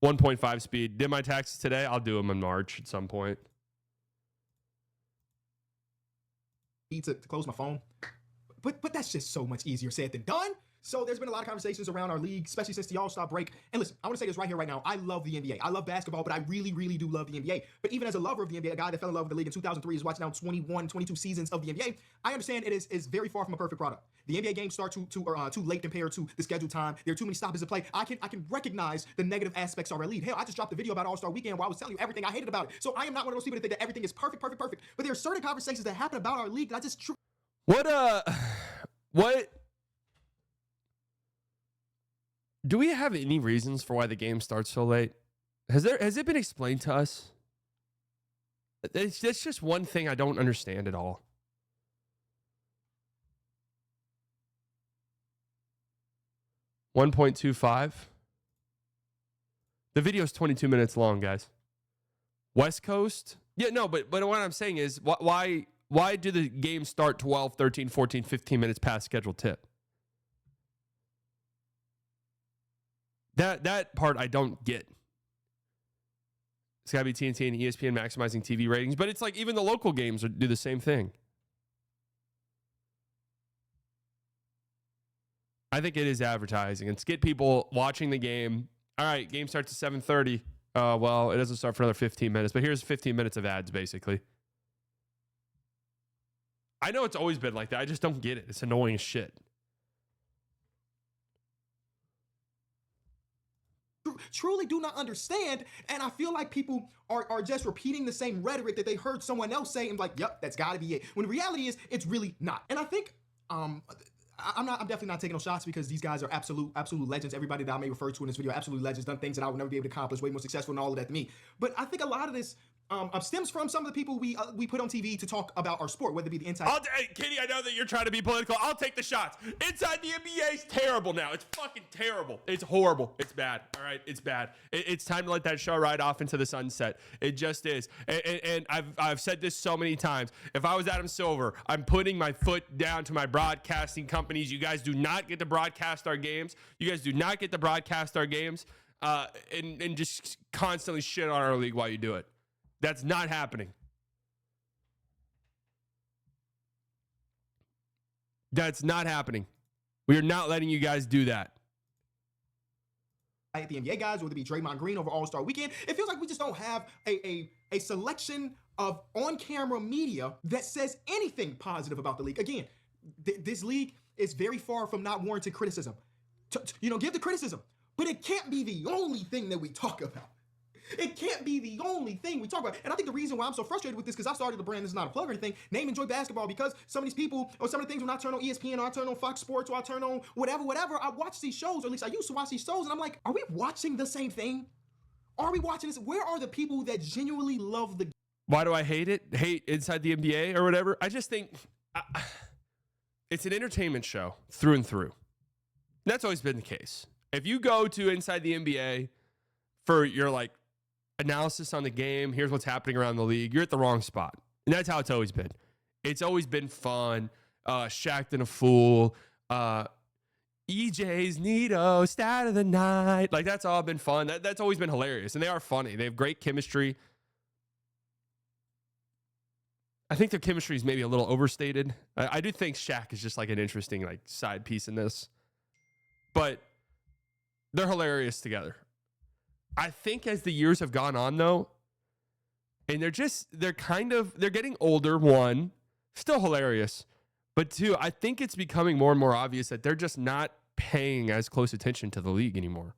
1.5 speed. Did my taxes today? I'll do them in March at some point. To close my phone. But that's just so much easier said than done. So there's been a lot of conversations around our league, especially since the All-Star break. And listen, I want to say this right here, right now. I love the NBA. I love basketball, but I really, really do love the NBA. But even as a lover of the NBA, a guy that fell in love with the league in 2003 is watching now 21, 22 seasons of the NBA. I understand it is very far from a perfect product. The NBA games start too late compared to the scheduled time. There are too many stoppages to play. I can recognize the negative aspects of our league. Hell, I just dropped a video about All-Star Weekend where I was telling you everything I hated about it. So I am not one of those people that think that everything is perfect. But there are certain conversations that happen about our league that I just... What? Do we have any reasons for why the game starts so late? Has it been explained to us? That's just one thing I don't understand at all. $1.25. The video is 22 minutes long, guys. West Coast? Yeah, no, but what I'm saying is, why do the games start 12, 13, 14, 15 minutes past scheduled tip? That part I don't get. It's got to be TNT and ESPN maximizing TV ratings, but it's like even the local games do the same thing. I think it is advertising. It's get people watching the game. All right, game starts at 7:30. Well, it doesn't start for another 15 minutes, but here's 15 minutes of ads, basically. I know it's always been like that. I just don't get it. It's annoying as shit. Truly do not understand, and I feel like people are just repeating the same rhetoric that they heard someone else say and like, yep, that's gotta be it. When the reality is, it's really not. And I think I'm definitely not taking no shots because these guys are absolute legends. Everybody that I may refer to in this video, absolute legends, done things that I would never be able to accomplish, way more successful than all of that than me. But I think a lot of this stems from some of the people we put on TV to talk about our sport, whether it be the inside. Hey, Kitty, I know that you're trying to be political. I'll take the shots. Inside the NBA is terrible now. It's fucking terrible. It's horrible. It's bad. All right, it's bad. It's time to let that show ride off into the sunset. It just is. And I've said this so many times. If I was Adam Silver, I'm putting my foot down to my broadcasting companies. You guys do not get to broadcast our games. You guys do not get to broadcast our games and just constantly shit on our league while you do it. That's not happening. That's not happening. We are not letting you guys do that. The NBA guys, whether it be Draymond Green over All-Star Weekend, it feels like we just don't have a selection of on-camera media that says anything positive about the league. Again, this league is very far from not warranted criticism. Give the criticism, but it can't be the only thing that we talk about. It can't be the only thing we talk about. And I think the reason why I'm so frustrated with this, because I started the brand, this is not a plug or anything, Name Enjoy Basketball, because some of these people, or some of the things when I turn on ESPN, or I turn on Fox Sports, or I turn on whatever, I watch these shows, or at least I used to watch these shows, and I'm like, are we watching the same thing? Are we watching this? Where are the people that genuinely love the game? Why do I hate it? Hate Inside the NBA or whatever? I just think it's an entertainment show through and through. That's always been the case. If you go to Inside the NBA for your analysis on the game, here's what's happening around the league, you're at the wrong spot. And that's how it's always been. It's always been fun. Shaq'd and a fool. EJ's Nito, stat of the night. That's all been fun. That's always been hilarious. And they are funny. They have great chemistry. I think their chemistry is maybe a little overstated. I do think Shaq is just an interesting side piece in this. But they're hilarious together. I think as the years have gone on, though, and they're getting older, one, still hilarious, but two, I think it's becoming more and more obvious that they're just not paying as close attention to the league anymore.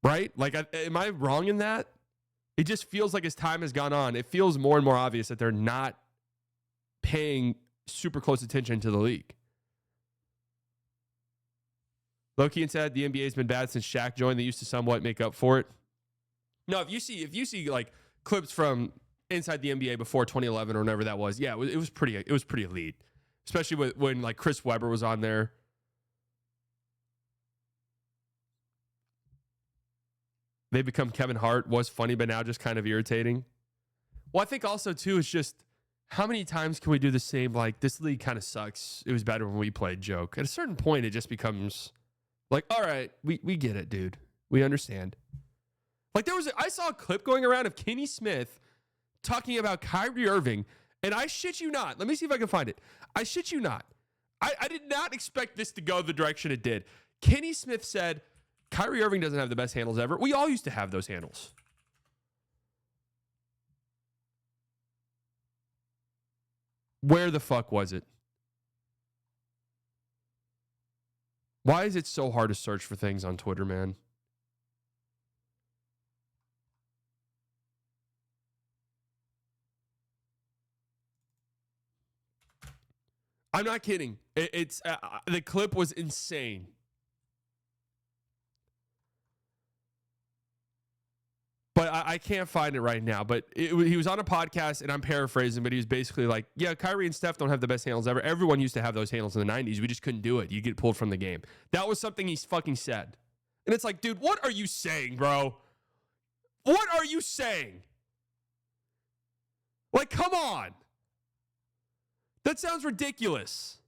Right? Am I wrong in that? It just feels like as time has gone on, it feels more and more obvious that they're not paying super close attention to the league. Loki said the NBA has been bad since Shaq joined. They used to somewhat make up for it. No, if you see clips from inside the NBA before 2011 or whenever that was, yeah, it was pretty elite, especially when Chris Webber was on there. They become Kevin Hart was funny, but now just kind of irritating. Well, I think also too is just how many times can we do the same this league kind of sucks. It was better when we played joke. At a certain point, it just becomes Like, all right, we get it, dude. We understand. Like I saw a clip going around of Kenny Smith talking about Kyrie Irving, and I shit you not. Let me see if I can find it. I shit you not. I did not expect this to go the direction it did. Kenny Smith said, Kyrie Irving doesn't have the best handles ever. We all used to have those handles. Where the fuck was it? Why is it so hard to search for things on Twitter, man? I'm not kidding. It's the clip was insane. But I can't find it right now. But he was on a podcast, and I'm paraphrasing, but he was basically like, yeah, Kyrie and Steph don't have the best handles ever. Everyone used to have those handles in the 90s. We just couldn't do it. You get pulled from the game. That was something he fucking said. And it's like, dude, what are you saying, bro? What are you saying? Like, come on. That sounds ridiculous.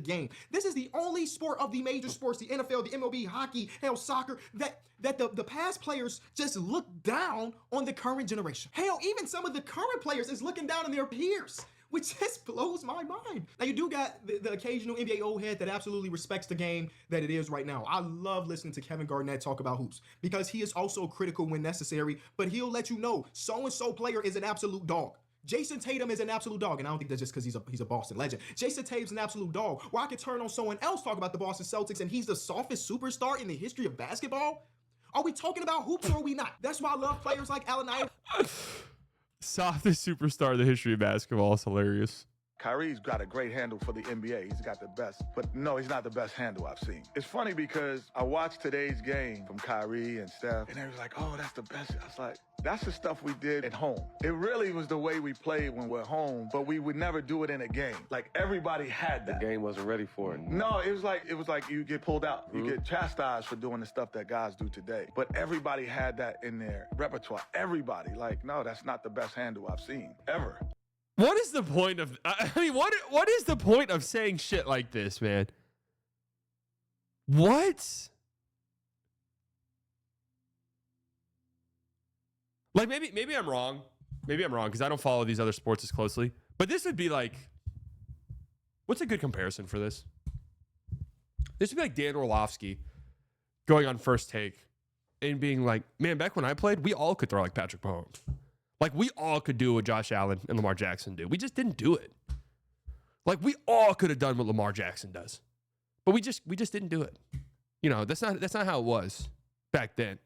Game. This is the only sport of the major sports, the NFL, the MLB, hockey, hell, soccer, that the past players just look down on the current generation. Hell, even some of the current players is looking down on their peers, which just blows my mind. Now, you do got the occasional NBA old head that absolutely respects the game that it is right now. I love listening to Kevin Garnett talk about hoops because he is also critical when necessary, but he'll let you know so-and-so player is an absolute dog. Jason Tatum is an absolute dog, and I don't think that's just because he's a Boston legend. Jason Tatum's an absolute dog. Or I could turn on someone else talk about the Boston Celtics, and he's the softest superstar in the history of basketball. Are we talking about hoops or are we not? That's why I love players like Allen Iverson. Softest superstar in the history of basketball is hilarious. Kyrie's got a great handle for the NBA. He's got the best. But no, he's not the best handle I've seen. It's funny because I watched today's game from Kyrie and Steph, and they was like, oh, that's the best. I was like, that's the stuff we did at home. It really was the way we played when we're home, but we would never do it in a game. Like, everybody had that. The game wasn't ready for it. No, it was like you get pulled out. You get chastised for doing the stuff that guys do today. But everybody had that in their repertoire. Everybody. Like, no, that's not the best handle I've seen, ever. What is the point of, I mean, what is the point of saying shit like this, man? What? Like, maybe I'm wrong. Maybe I'm wrong because I don't follow these other sports as closely. But this would be like, what's a good comparison for this? This would be like Dan Orlovsky going on First Take and being like, man, back when I played, we all could throw like Patrick Mahomes. Like, we all could do what Josh Allen and Lamar Jackson do. We just didn't do it. Like, we all could have done what Lamar Jackson does. But we just didn't do it. You know, that's not how it was back then.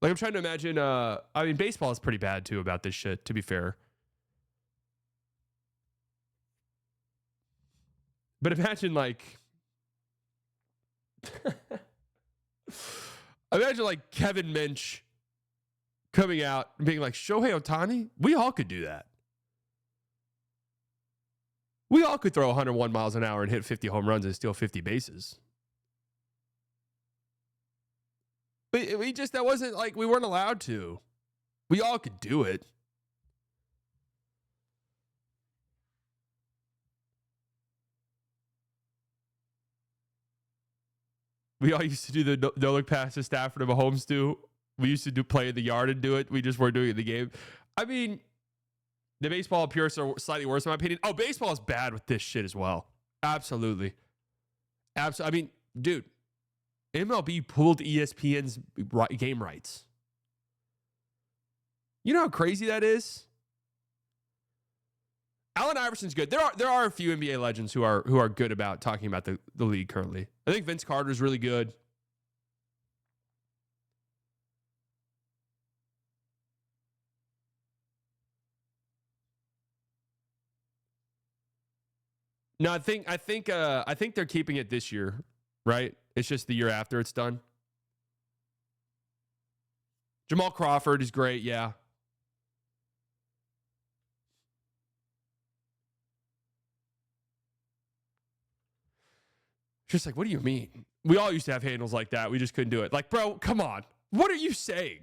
Like, I'm trying to imagine, I mean, baseball is pretty bad, too, about this shit, to be fair. But imagine, like... imagine, like, Kevin Minch coming out and being like, Shohei Ohtani, we all could do that. We all could throw 101 miles an hour and hit 50 home runs and steal 50 bases. We just, that wasn't like, we weren't allowed to. We all could do it. We all used to do the no-look pass to Stafford and Mahomes do. We used to play in the yard and do it. We just weren't doing it in the game. I mean, the baseball purists are slightly worse in my opinion. Oh, baseball is bad with this shit as well. Absolutely. I mean, dude, MLB pulled ESPN's game rights. You know how crazy that is? Allen Iverson's good. There are a few NBA legends who are good about talking about the league currently. I think Vince Carter's really good. No, I think they're keeping it this year, right? It's just the year after it's done. Jamal Crawford is great, yeah. Just like, what do you mean? We all used to have handles like that. We just couldn't do it. Like, bro, come on. What are you saying?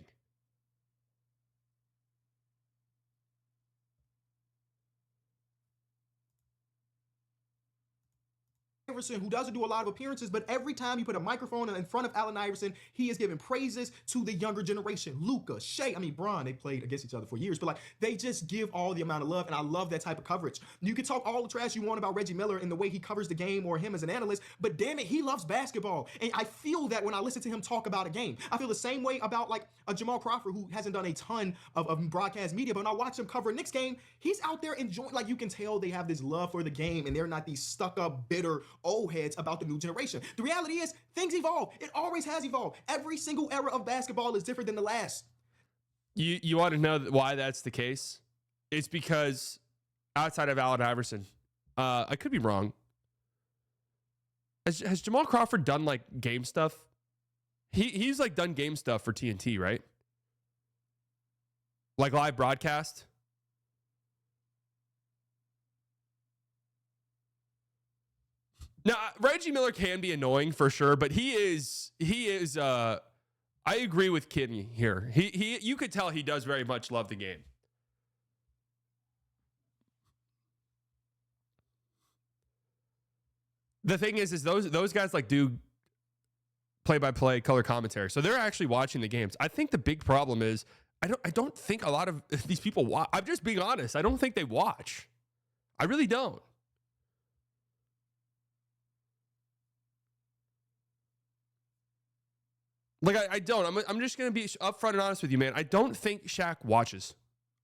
Iverson, who doesn't do a lot of appearances, but every time you put a microphone in front of Allen Iverson, he is giving praises to the younger generation. Luka, Shea, Bron, they played against each other for years, but like they just give all the amount of love, and I love that type of coverage. You can talk all the trash you want about Reggie Miller and the way he covers the game or him as an analyst, but damn it, he loves basketball. And I feel that when I listen to him talk about a game. I feel the same way about like a Jamal Crawford, who hasn't done a ton of broadcast media, but when I watch him cover a Knicks game, he's out there enjoying, like you can tell they have this love for the game and they're not these stuck up, bitter old heads about the new generation. The reality is things evolve. It always has evolved. Every single era of basketball is different than the last. You want to know why that's the case? It's because outside of Allen Iverson, I could be wrong. Has Jamal Crawford done like game stuff? He's like done game stuff for TNT, right? Like live broadcast. Now, Reggie Miller can be annoying for sure, but he is I agree with Kidney here. You could tell he does very much love the game. The thing is those guys like do play-by-play color commentary, so they're actually watching the games. I think the big problem is I don't think a lot of these people watch. I'm just being honest. I don't think they watch. I really don't. Like I don't. I'm just gonna be upfront and honest with you, man. I don't think Shaq watches.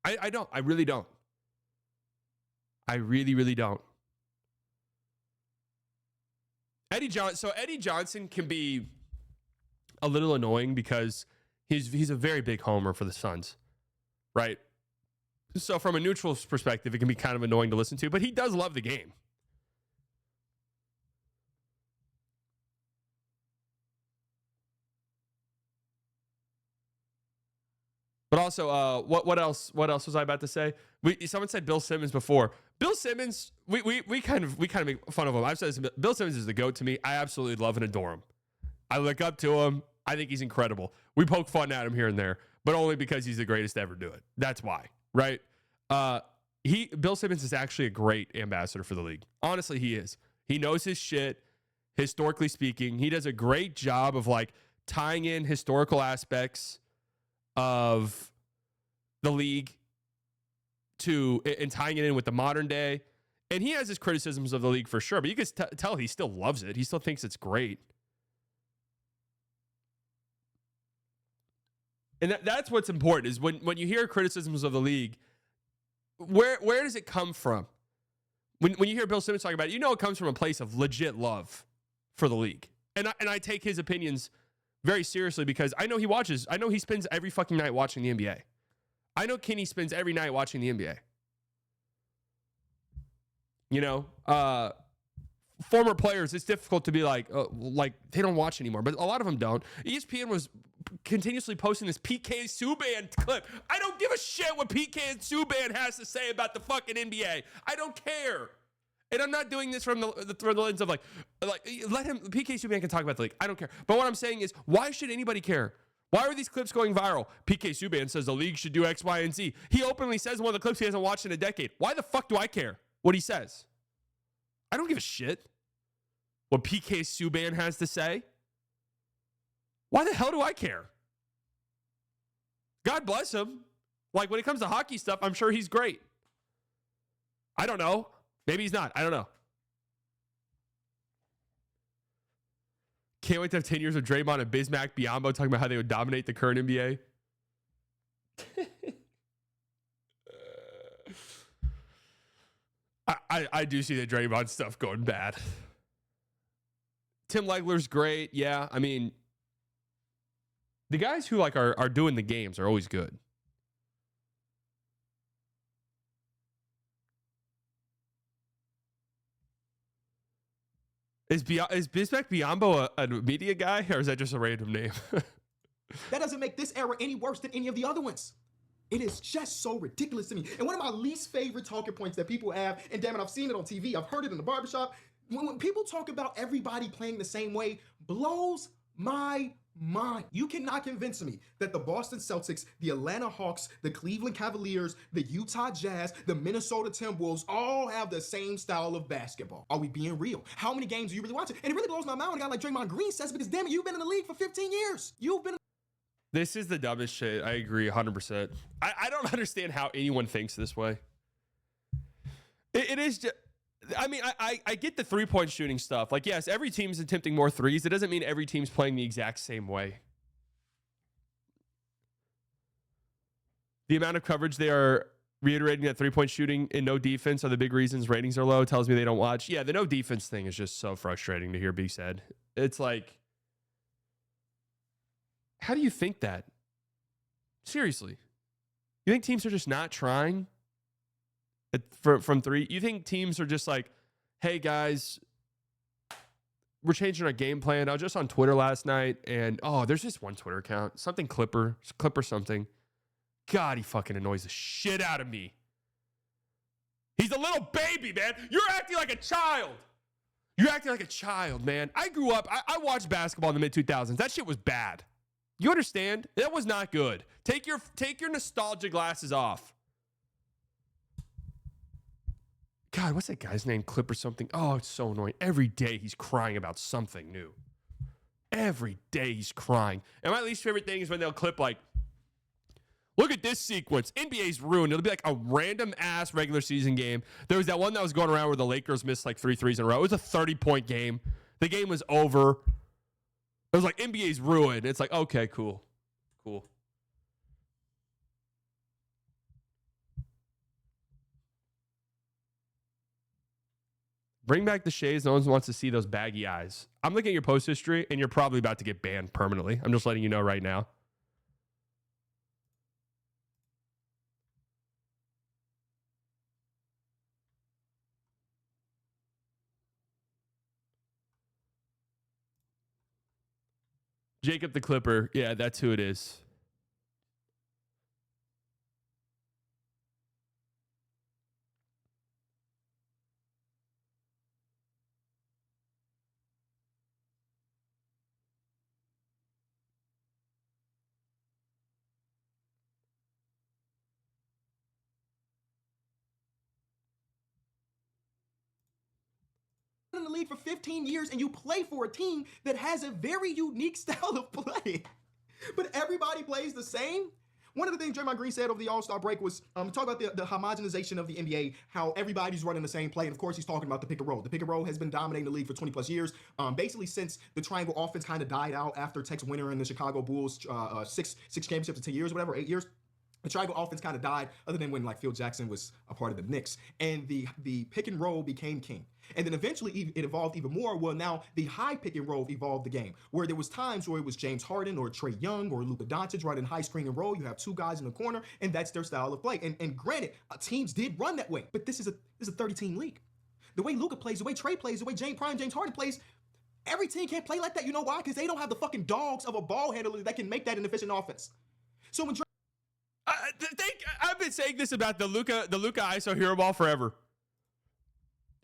I don't. I really don't. I really, really don't. Eddie Johnson can be a little annoying because he's a very big homer for the Suns, right? So from a neutral perspective, it can be kind of annoying to listen to, but he does love the game. But also, what else was I about to say? Someone said Bill Simmons before. Bill Simmons, we kind of make fun of him. I've said this. Bill Simmons is the GOAT to me. I absolutely love and adore him. I look up to him. I think he's incredible. We poke fun at him here and there, but only because he's the greatest to ever do it. That's why, right? Bill Simmons is actually a great ambassador for the league. Honestly, he is. He knows his shit, historically speaking. He does a great job of like tying in historical aspects of the league and tying it in with the modern day. And he has his criticisms of the league for sure, but you can tell he still loves it. He still thinks it's great. And that's what's important is when you hear criticisms of the league, where does it come from? When you hear Bill Simmons talk about it, you know it comes from a place of legit love for the league. And I take his opinions very seriously because I know he watches. I know he spends every fucking night watching the NBA. I know Kenny spends every night watching the NBA. You know, former players, it's difficult to be like they don't watch anymore, but a lot of them don't. ESPN was continuously posting this PK Subban clip. I don't give a shit what PK and Subban has to say about the fucking NBA. I don't care. And I'm not doing this from the lens of like let him. PK Subban can talk about the league. I don't care. But what I'm saying is, why should anybody care? Why are these clips going viral? PK Subban says the league should do X, Y, and Z. He openly says one of the clips he hasn't watched in a decade. Why the fuck do I care what he says? I don't give a shit what PK Subban has to say. Why the hell do I care? God bless him. Like when it comes to hockey stuff, I'm sure he's great. I don't know. Maybe he's not. I don't know. Can't wait to have 10 years of Draymond and Bismack Biyombo talking about how they would dominate the current NBA. I do see the Draymond stuff going bad. Tim Legler's great. Yeah, I mean, the guys who like are doing the games are always good. Is Bismack Biyombo a media guy, or is that just a random name? That doesn't make this era any worse than any of the other ones. It is just so ridiculous to me. And one of my least favorite talking points that people have, and damn it, I've seen it on TV, I've heard it in the barbershop, when people talk about everybody playing the same way, blows my mind. You cannot convince me that the Boston Celtics, the Atlanta Hawks, the Cleveland Cavaliers, the Utah Jazz, the Minnesota Timberwolves all have the same style of basketball. Are we being real? How many games are you really watching? And it really blows my mind when a guy like Draymond Green says, because damn it, you've been in the league for 15 years. You've been. This is the dumbest shit. I agree 100%. I don't understand how anyone thinks this way. It is just, I mean, I get the three-point shooting stuff. Like, yes, every team's attempting more threes. It doesn't mean every team's playing the exact same way. The amount of coverage they are reiterating that three-point shooting and no defense are the big reasons ratings are low tells me they don't watch. Yeah, the no defense thing is just so frustrating to hear be said. It's like, how do you think that? Seriously. You think teams are just not trying from three? You think teams are just like, hey, guys, we're changing our game plan. I was just on Twitter last night, and, oh, there's just one Twitter account. Something Clipper something. God, he fucking annoys the shit out of me. He's a little baby, man. You're acting like a child. You're acting like a child, man. I grew up, I watched basketball in the mid-2000s. That shit was bad. You understand? That was not good. Take your nostalgia glasses off. God, what's that guy's name? Clip or something? Oh, it's so annoying. Every day he's crying about something new. Every day he's crying. And my least favorite thing is when they'll clip like, look at this sequence. NBA's ruined. It'll be like a random ass regular season game. There was that one that was going around where the Lakers missed like 3 threes in a row. It was a 30-point game. The game was over. It was like NBA's ruined. It's like, okay, cool. Bring back the shades. No one wants to see those baggy eyes. I'm looking at your post history, and you're probably about to get banned permanently. I'm just letting you know right now. Jacob the Clipper. Yeah, that's who it is. In the league for 15 years and you play for a team that has a very unique style of play, but everybody plays the same. One of the things Draymond Green said over the All-Star break was talk about the homogenization of the NBA, how everybody's running the same play. And of course, he's talking about the pick and roll. The pick and roll has been dominating the league for 20 plus years, basically since the triangle offense kind of died out after Tex Winter and the Chicago Bulls, six championships in 10 years, whatever, 8 years. The triangle offense kind of died, other than when like Phil Jackson was a part of the Knicks, and the pick and roll became king. And then eventually it evolved even more. Well, now the high pick and roll evolved the game, where there was times where it was James Harden or Trae Young or Luka Doncic running high screen and roll. You have two guys in the corner, and that's their style of play. And granted, teams did run that way, but this is a 30-team league. The way Luka plays, the way Trae plays, the way James Harden plays, every team can't play like that. You know why? Because they don't have the fucking dogs of a ball handler that can make that an efficient offense. So when I've been saying this about the Luka ISO hero ball forever.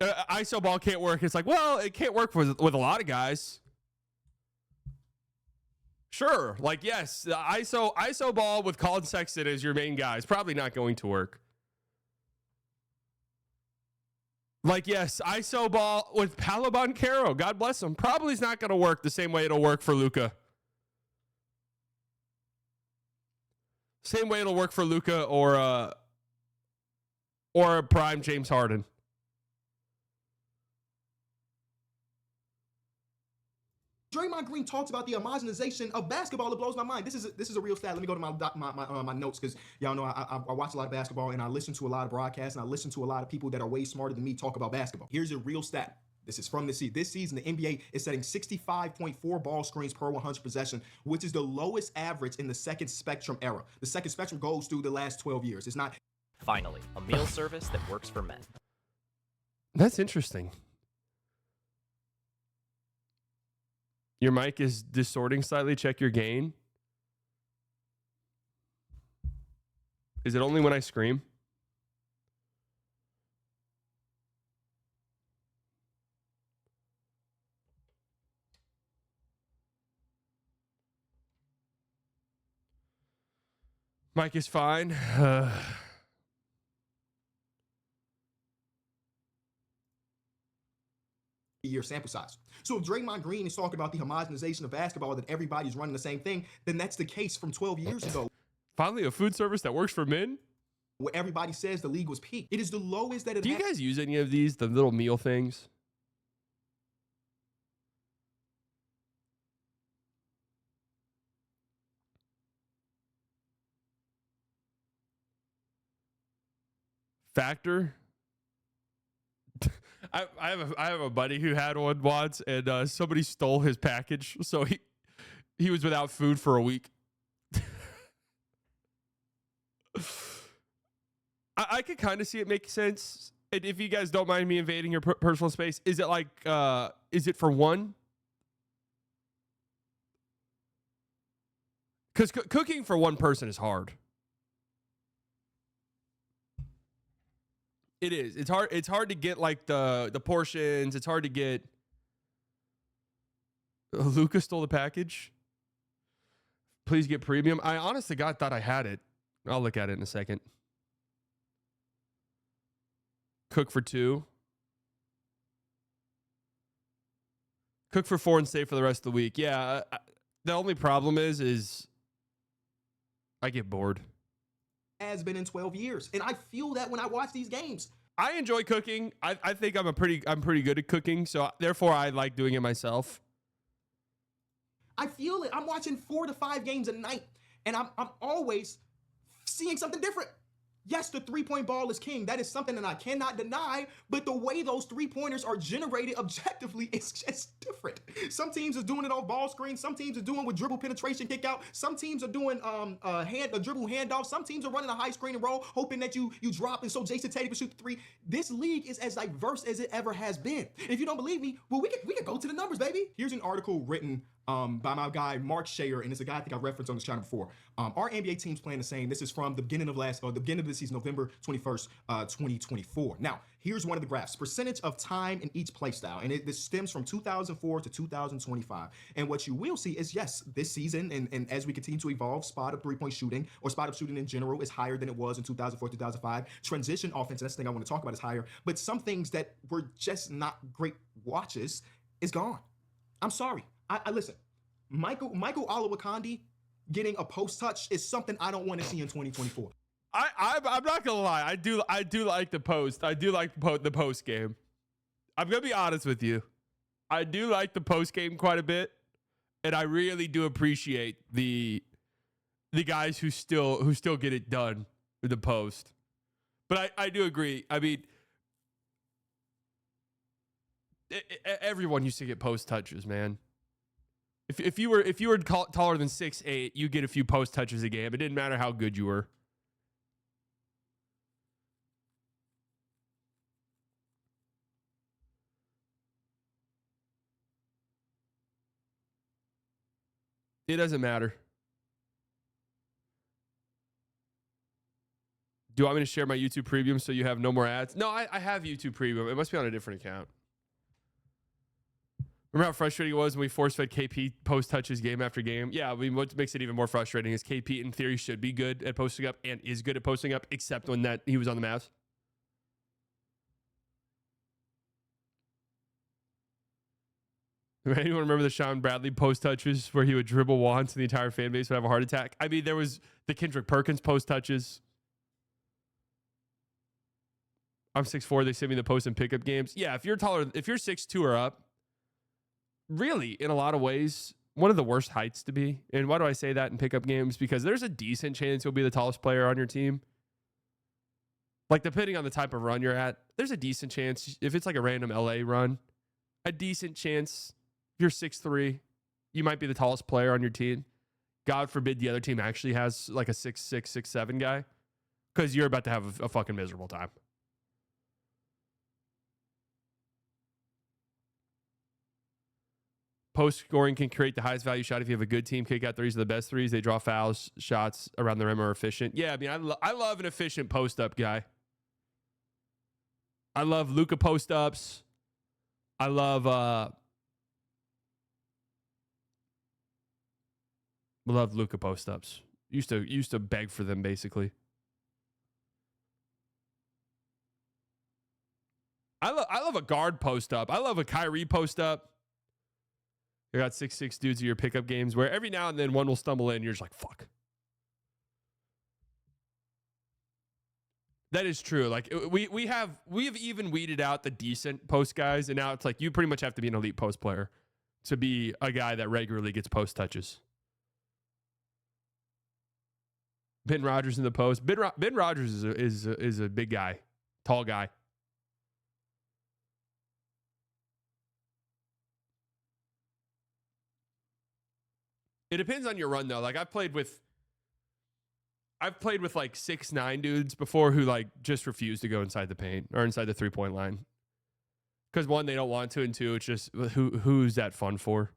ISO ball can't work. It's like, well, it can't work with a lot of guys. Sure, like yes, the ISO ball with Colin Sexton as your main guy is probably not going to work. Like yes, ISO ball with Paolo Banchero, God bless him, probably is not going to work the same way it'll work for Luka. Same way it'll work for Luka or a prime James Harden. Draymond Green talks about the homogenization of basketball. It blows my mind. This is a real stat. Let me go to my notes, because y'all know I watch a lot of basketball and I listen to a lot of broadcasts and I listen to a lot of people that are way smarter than me talk about basketball. Here's a real stat. This is from this season. This season, the NBA is setting 65.4 ball screens per 100 possession, which is the lowest average in the second spectrum era. The second spectrum goes through the last 12 years. It's not. Finally, a meal service that works for men. That's interesting. Your mic is distorting slightly. Check your gain. Is it only when I scream? Mike is fine. Year sample size. So if Draymond Green is talking about the homogenization of basketball, that everybody's running the same thing, then that's the case from 12 years ago. Finally, a food service that works for men. Where everybody says the league was peak. It is the lowest that it Do you guys use any of these, the little meal things? Factor. I have a buddy who had one once, and somebody stole his package, so he was without food for a week. I could kind of see it make sense. And if you guys don't mind me invading your personal space, is it like, is it for one? Because cooking for one person is hard. It is. It's hard. It's hard to get like the portions. It's hard to get. Luca stole the package. Please get premium. I honestly God thought I had it. I'll look at it in a second. Cook for 2. Cook for 4 and stay for the rest of the week. Yeah. The only problem is I get bored. Has been in 12 years. And I feel that when I watch these games. I enjoy cooking. I think I'm pretty good at cooking, so therefore I like doing it myself. I feel it. I'm watching 4 to 5 games a night, and I'm always seeing something different. Yes, the three-point ball is king. That is something that I cannot deny, but the way those three-pointers are generated objectively is just different. Some teams are doing it off ball screen. Some teams are doing with dribble penetration kick out. Some teams are doing a dribble handoff. Some teams are running a high screen and roll, hoping that you drop, and so Jason Tatum can shoot the 3. This league is as diverse as it ever has been. And if you don't believe me, well, we can go to the numbers, baby. Here's an article written by my guy Mark Shayer, and it's a guy I think I referenced on this channel before. Our NBA team's playing the same. This is from the beginning of the season, November 21st, 2024. Now, here's one of the graphs: percentage of time in each play style, and this stems from 2004 to 2025. And what you will see is, yes, this season, and as we continue to evolve, spot up three-point shooting or spot up shooting in general is higher than it was in 2004, 2005. Transition offense, and that's the thing I want to talk about, is higher. But some things that were just not great watches is gone. I'm sorry. I listen. Michael Olowokandi getting a post touch is something I don't want to see in 2024. I'm not gonna lie. I do like the post. I do like the post game. I'm gonna be honest with you. I do like the post game quite a bit, and I really do appreciate the guys who still get it done with the post. But I do agree. I mean, everyone used to get post touches, man. If you were taller than 6'8", you get a few post touches a game. It didn't matter how good you were. It doesn't matter. Do you want me to share my YouTube Premium so you have no more ads? No, I have YouTube Premium. It must be on a different account. Remember how frustrating it was when we force-fed KP post touches game after game? Yeah, I mean, what makes it even more frustrating is KP, in theory, should be good at posting up and is good at posting up, except when he was on the Mavs. Anyone remember the Sean Bradley post touches where he would dribble once and the entire fan base would have a heart attack? I mean, there was the Kendrick Perkins post touches. I'm 6'4", they send me the post and pickup games. Yeah, if you're 6'2" or up, really, in a lot of ways, one of the worst heights to be. And why do I say that in pickup games? Because there's a decent chance you'll be the tallest player on your team. Like, depending on the type of run you're at, there's a decent chance, if it's like a random LA run, a decent chance if you're 6'3", you might be the tallest player on your team. God forbid the other team actually has like a 6'6", 6'7" guy, because you're about to have a fucking miserable time. Post scoring can create the highest value shot if you have a good team. Kick out threes are the best threes. They draw fouls. Shots around the rim are efficient. Yeah, I mean, I love an efficient post up guy. I love Luka post ups. I love Luka post ups. Used to beg for them basically. I love a guard post up. I love a Kyrie post up. You got 6'6" dudes in your pickup games where every now and then one will stumble in. You're just like, fuck. That is true. Like we have even weeded out the decent post guys, and now it's like you pretty much have to be an elite post player to be a guy that regularly gets post touches. Ben Rogers in the post. Ben Rogers is a big guy, tall guy. It depends on your run though. Like I've played with like 6'9" dudes before who like just refuse to go inside the paint or inside the 3-point line. Because one, they don't want to, and two, it's just who's that fun for?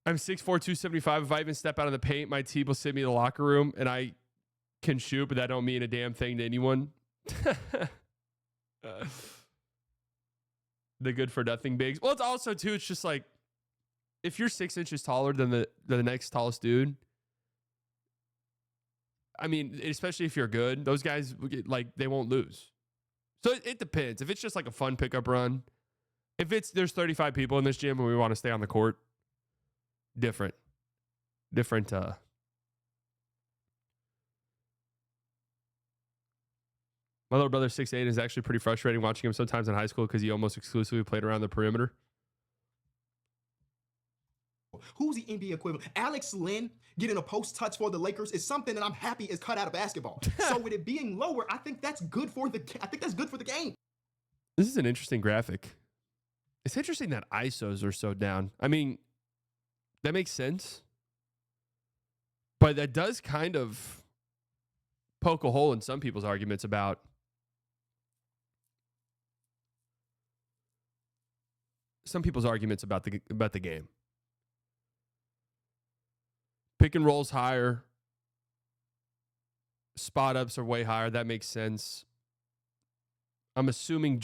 I'm 6'4", 275. If I even step out of the paint, my team will send me to the locker room, and I can shoot, but that don't mean a damn thing to anyone. The good for nothing bigs. Well, it's also too. It's just like if you're 6 inches taller than the next tallest dude. I mean, especially if you're good, those guys like they won't lose. So it depends. If it's just like a fun pickup run, if there's 35 people in this gym and we want to stay on the court, different. My little brother 6'8" is actually pretty frustrating watching him sometimes in high school because he almost exclusively played around the perimeter. Who's the NBA equivalent? Alex Len getting a post touch for the Lakers is something that I'm happy is cut out of basketball. So with it being lower, I think that's good for the game. This is an interesting graphic. It's interesting that ISOs are so down. I mean, that makes sense. But that does kind of poke a hole in some people's arguments about the game. Pick and roll's higher. Spot ups are way higher. That makes sense. I'm assuming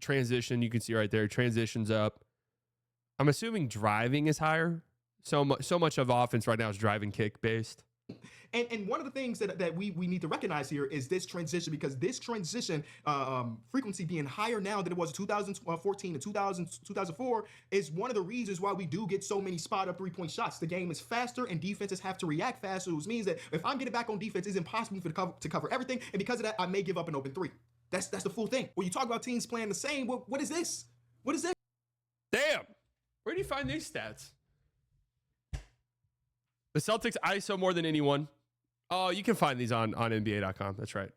transition, you can see right there, transition's up. I'm assuming driving is higher. So much of offense right now is driving kick based. And one of the things that we need to recognize here is this transition, because this transition frequency being higher now than it was in 2014 and 2004 is one of the reasons why we do get so many spot up 3-point shots. The game is faster and defenses have to react faster, which means that if I'm getting back on defense, it's impossible to cover everything. And because of that, I may give up an open three. That's the full thing. When you talk about teams playing the same, what is this? What is this? Damn. Where do you find these stats? The Celtics ISO more than anyone. Oh, you can find these on NBA.com. That's right.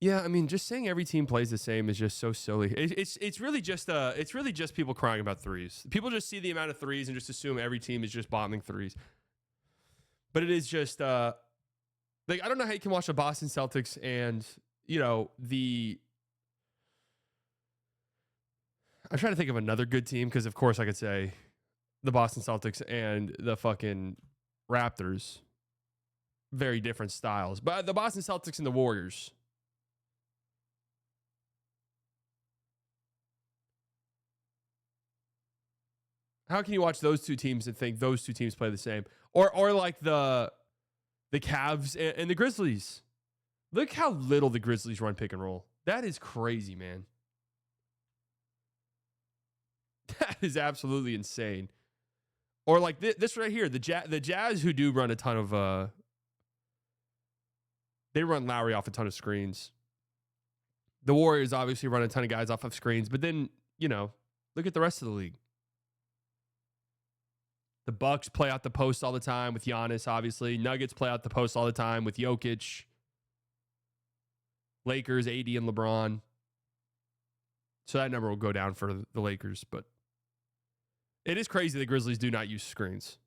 Yeah, I mean, just saying every team plays the same is just so silly. It's really just people crying about threes. People just see the amount of threes and just assume every team is just bombing threes. But it is just like I don't know how you can watch the Boston Celtics and I'm trying to think of another good team because of course I could say the Boston Celtics and the fucking Raptors. Very different styles. But the Boston Celtics and the Warriors. How can you watch those two teams and think those two teams play the same? Or like the Cavs and the Grizzlies. Look how little the Grizzlies run pick and roll. That is crazy, man. That is absolutely insane. Or like this right here, the Jazz who do run a ton of they run Lowry off a ton of screens. The Warriors obviously run a ton of guys off of screens, but then, look at the rest of the league. The Bucks play out the post all the time with Giannis, obviously. Nuggets play out the post all the time with Jokic. Lakers, AD, and LeBron. So that number will go down for the Lakers, but it is crazy the Grizzlies do not use screens.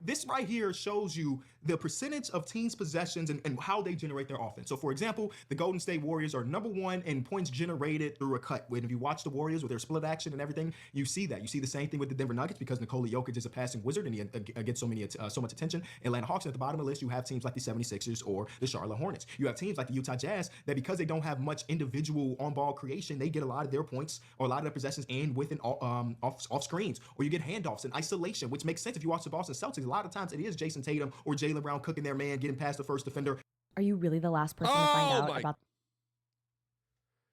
This right here shows you the percentage of teams' possessions and how they generate their offense. So, for example, the Golden State Warriors are number 1 in points generated through a cut. When if you watch the Warriors with their split action and everything, you see that. You see the same thing with the Denver Nuggets because Nikola Jokic is a passing wizard and he gets so much attention. Atlanta Hawks at the bottom of the list, you have teams like the 76ers or the Charlotte Hornets. You have teams like the Utah Jazz that because they don't have much individual on-ball creation, they get a lot of their points or a lot of their possessions and with an off screens, or you get handoffs and isolation, which makes sense if you watch the Boston Celtics. A lot of times it is Jason Tatum or Jaylen Brown cooking their man, getting past the first defender. Are you really the last person to find out about?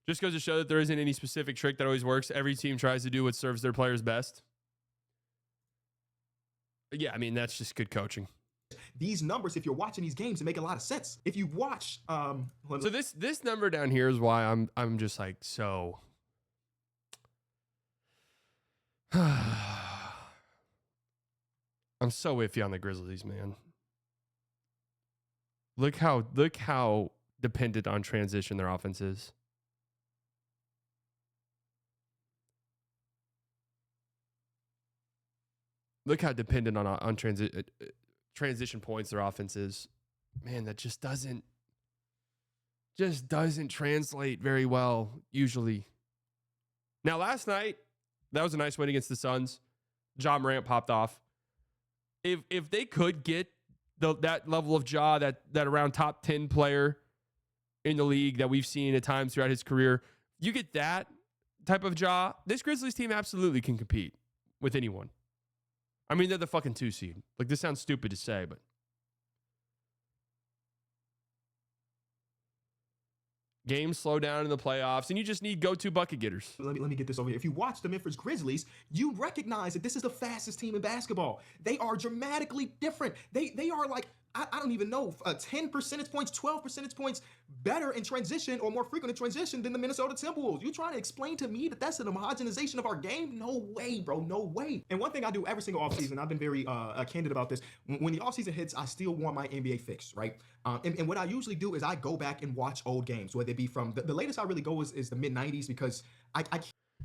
Just goes to show that there isn't any specific trick that always works. Every team tries to do what serves their players best. Yeah, I mean, that's just good coaching. These numbers, if you're watching these games, it make a lot of sense. If you watch, so this number down here is why I'm just like so. I'm so iffy on the Grizzlies, man. Look how dependent on transition their offense is. Look how dependent on transition points their offense is. Man, that just doesn't translate very well usually. Now, last night, that was a nice win against the Suns. Ja Morant popped off. If they could get that level of Ja, that around top 10 player in the league that we've seen at times throughout his career, you get that type of Ja, this Grizzlies team absolutely can compete with anyone. I mean, they're the fucking 2 seed. Like, this sounds stupid to say, but games slow down in the playoffs, and you just need go-to bucket getters. Let me get this over here. If you watch the Memphis Grizzlies, you recognize that this is the fastest team in basketball. They are dramatically different. They are like, I don't even know, 10 percentage points, 12 percentage points better in transition or more frequent in transition than the Minnesota Timberwolves. You trying to explain to me that that's an homogenization of our game? No way, bro, no way. And one thing I do every single offseason, I've been very candid about this. When the offseason hits, I still want my NBA fix, right? And what I usually do is I go back and watch old games, whether it be from, the latest I really go is the mid-90s because I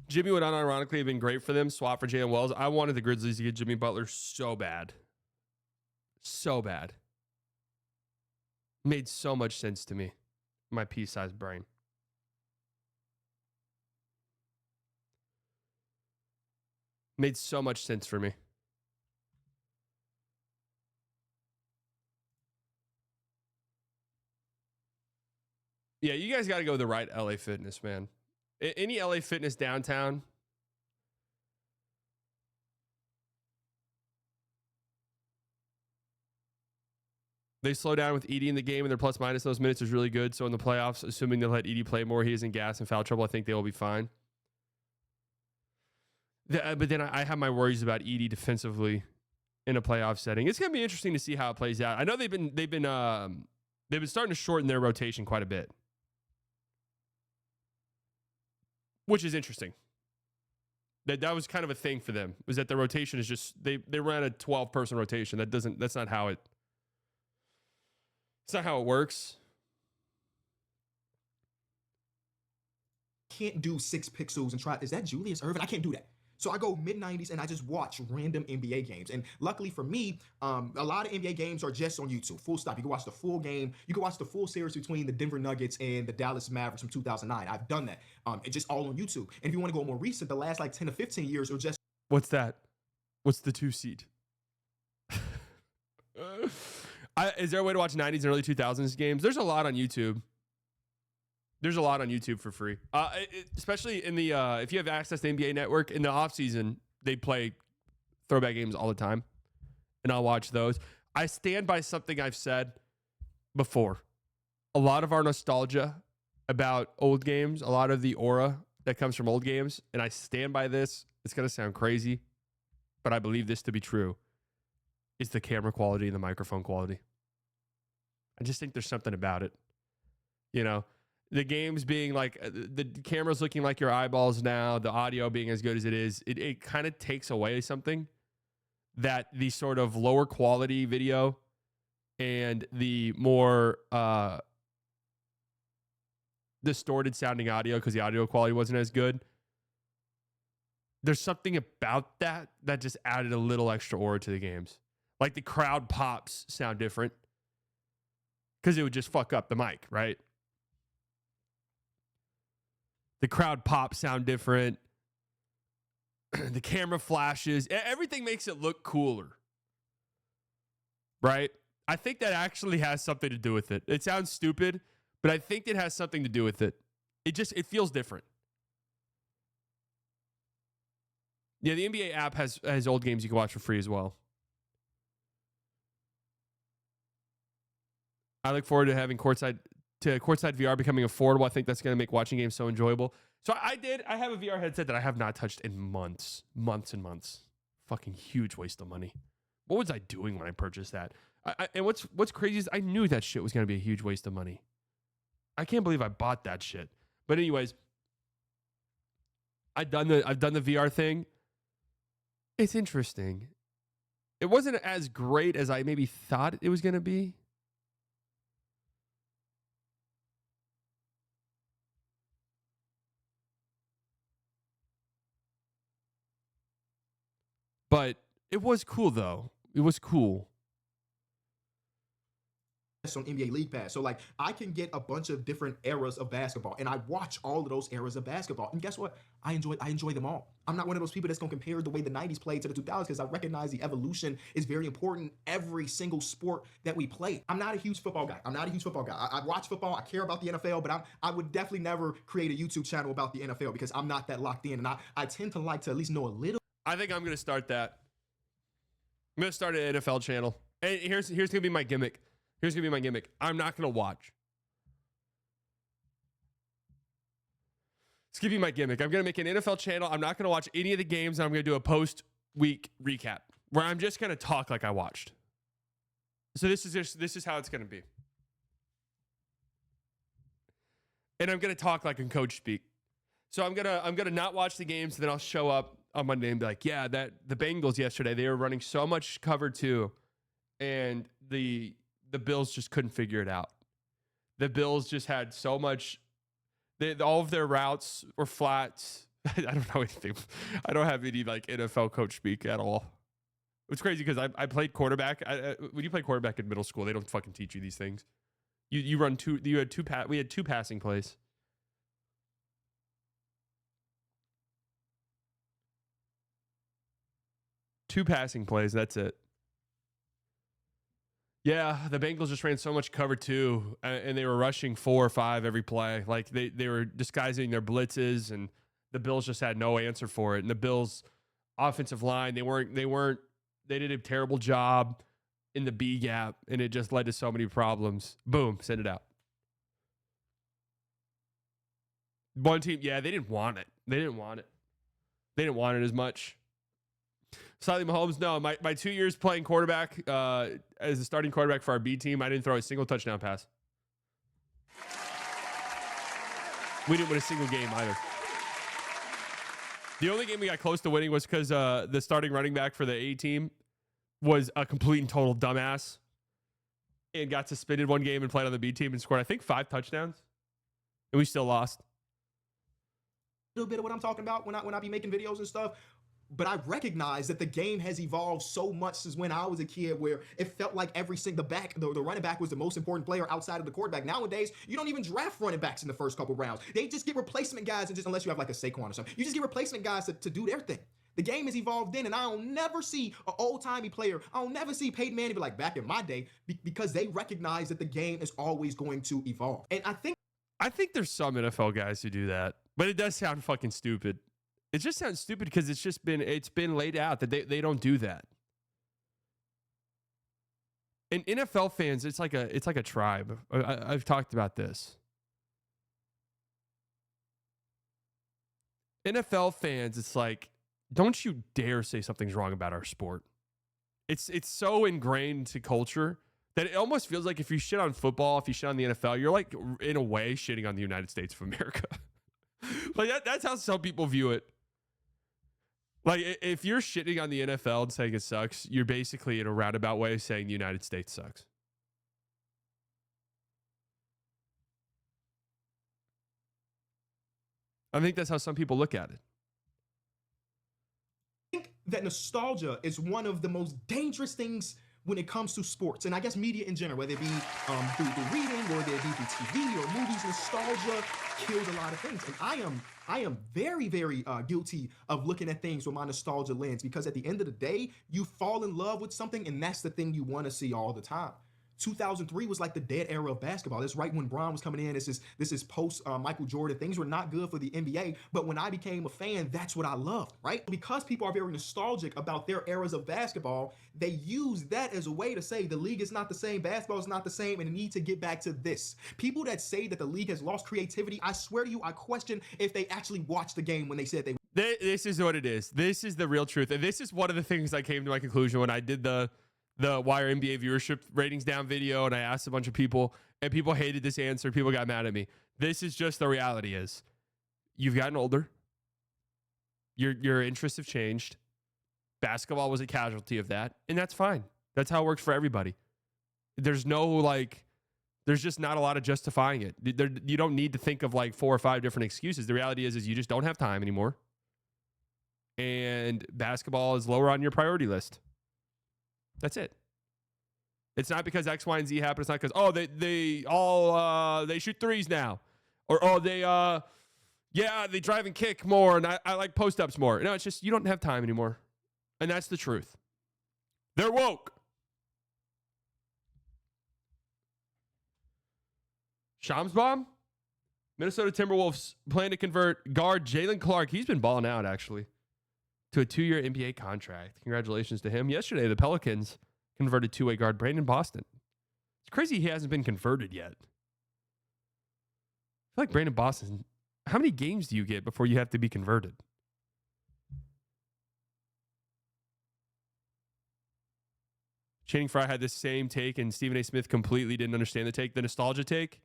Jimmy would unironically have been great for them, swap for Jalen Wells. I wanted the Grizzlies to get Jimmy Butler so bad. So bad. Made so much sense to me. My pea-sized brain. Made so much sense for me. Yeah, you guys got to go with the right LA Fitness, man. Any LA Fitness downtown. They slow down with Edie in the game, and their plus minus those minutes is really good. So in the playoffs, assuming they'll let Edie play more, he isn't gas and foul trouble, I think they will be fine. But then I have my worries about Edie defensively in a playoff setting. It's gonna be interesting to see how it plays out. I know they've been starting to shorten their rotation quite a bit, which is interesting. That was kind of a thing for them, was that their rotation is just they ran a 12-person rotation. That's not how it. It's not how it works. can't do 6 pixels and try, is that Julius Erving? I can't do that. So I go mid-90s and I just watch random NBA games. And luckily for me, a lot of NBA games are just on YouTube, full stop. You can watch the full game. You can watch the full series between the Denver Nuggets and the Dallas Mavericks from 2009. I've done that. It's just all on YouTube. And if you want to go more recent, the last like 10 to 15 years are just. What's that? What's the 2 seed? Is there a way to watch 90s and early 2000s games? There's a lot on YouTube. There's a lot on YouTube for free. Especially in the if you have access to NBA Network, in the offseason, they play throwback games all the time. And I'll watch those. I stand by something I've said before. A lot of our nostalgia about old games, a lot of the aura that comes from old games, and I stand by this. It's going to sound crazy, but I believe this to be true, is the camera quality and the microphone quality. I just think there's something about it. You know, the games being like, the cameras looking like your eyeballs now, the audio being as good as it is, it kind of takes away something that the sort of lower quality video and the more distorted sounding audio, because the audio quality wasn't as good. There's something about that just added a little extra aura to the games. Like the crowd pops sound different because it would just fuck up the mic, right? The crowd pops sound different. The camera flashes. Everything makes it look cooler, right? I think that actually has something to do with it. It sounds stupid, but I think it has something to do with it. It feels different. Yeah, the NBA app has old games you can watch for free as well. I look forward to having courtside VR becoming affordable. I think that's going to make watching games so enjoyable. So I have a VR headset that I have not touched in months and months. Fucking huge waste of money. What was I doing when I purchased that? And what's crazy is I knew that shit was going to be a huge waste of money. I can't believe I bought that shit. But anyways, I've done the VR thing. It's interesting. It wasn't as great as I maybe thought it was going to be. But it was cool, though. It was cool. On NBA League Pass. So like I can get a bunch of different eras of basketball and I watch all of those eras of basketball. And guess what? I enjoy them all. I'm not one of those people that's going to compare the way the 90s played to the 2000s because I recognize the evolution is very important every single sport that we play. I'm not a huge football guy. I watch football. I care about the NFL, but I would definitely never create a YouTube channel about the NFL because I'm not that locked in. And I tend to like to at least know a little. I think I'm going to start that. I'm going to start an NFL channel. And here's going to be my gimmick. I'm not going to watch. It's going to be my gimmick. I'm going to make an NFL channel. I'm not going to watch any of the games. And I'm going to do a post-week recap where I'm just going to talk like I watched. So this is how it's going to be. And I'm going to talk like in coach speak. So I'm gonna not watch the games, and then I'll show up on Monday and be like, yeah, that the Bengals yesterday, they were running so much cover 2, and the Bills just couldn't figure it out. The Bills just had so much. All of their routes were flats. I don't know anything. I don't have any like NFL coach speak at all. It's crazy because I played quarterback. When you play quarterback in middle school, they don't fucking teach you these things. You run two. We had two passing plays. Two passing plays. That's it. Yeah, the Bengals just ran so much cover 2, and they were rushing 4 or 5 every play. Like they were disguising their blitzes, and the Bills just had no answer for it. And the Bills' offensive line, they did a terrible job in the B gap, and it just led to so many problems. Boom, send it out. One team, yeah, they didn't want it. They didn't want it as much. Slightly Mahomes, no. My 2 years playing quarterback as a starting quarterback for our B team, I didn't throw a single touchdown pass. We didn't win a single game either. The only game we got close to winning was because the starting running back for the A team was a complete and total dumbass and got suspended one game and played on the B team and scored, I think, 5 touchdowns. And we still lost. A little bit of what I'm talking about when I be making videos and stuff. But I recognize that the game has evolved so much since when I was a kid, where it felt like every single the running back was the most important player outside of the quarterback. Nowadays, you don't even draft running backs in the first couple rounds. They just get replacement guys, and just unless you have like a Saquon or something, you just get replacement guys to do their thing. The game has evolved in, and I'll never see an old-timey player. I'll never see Peyton Manning be like back in my day because they recognize that the game is always going to evolve. And I think there's some NFL guys who do that, but it does sound fucking stupid. It just sounds stupid because it's been laid out that they don't do that. And NFL fans, it's like a tribe. I've talked about this. NFL fans, it's like, don't you dare say something's wrong about our sport. It's so ingrained into culture that it almost feels like if you shit on football, if you shit on the NFL, you're like, in a way, shitting on the United States of America. Like that's how some people view it. Like, if you're shitting on the NFL and saying it sucks, you're basically in a roundabout way saying the United States sucks. I think that's how some people look at it. I think that nostalgia is one of the most dangerous things when it comes to sports, and I guess media in general, whether it be through reading, or whether it be through TV or movies, nostalgia kills a lot of things. And I am very, very guilty of looking at things with my nostalgia lens, because at the end of the day, you fall in love with something, and that's the thing you want to see all the time. 2003 was like the dead era of basketball. That's right when Bron was coming in. This is post Michael Jordan. Things were not good for the NBA, but when I became a fan, that's what I loved, right? Because people are very nostalgic about their eras of basketball, they use that as a way to say the league is not the same, basketball is not the same, and they need to get back to this. People that say that the league has lost creativity, I swear to you, I question if they actually watched the game when they said they. This is what it is. This is the real truth, and this is one of the things I came to my conclusion when I did the why are NBA viewership ratings down video, and I asked a bunch of people, and people hated this answer. People got mad at me. This is just the reality is you've gotten older. Your interests have changed. Basketball was a casualty of that, and that's fine. That's how it works for everybody. There's just not a lot of justifying it. You don't need to think of like 4 or 5 different excuses. The reality is you just don't have time anymore. And basketball is lower on your priority list. That's it. It's not because X, Y, and Z happen. It's not because they shoot threes now, or they drive and kick more, and I like post ups more. No, it's just you don't have time anymore, and that's the truth. They're woke. Shamsbaum, Minnesota Timberwolves plan to convert guard Jalen Clark. He's been balling out actually to a 2-year NBA contract. Congratulations to him. Yesterday, the Pelicans converted two-way guard Brandon Boston. It's crazy he hasn't been converted yet. I feel like Brandon Boston, how many games do you get before you have to be converted? Channing Frye had this same take, and Stephen A. Smith completely didn't understand the take, the nostalgia take.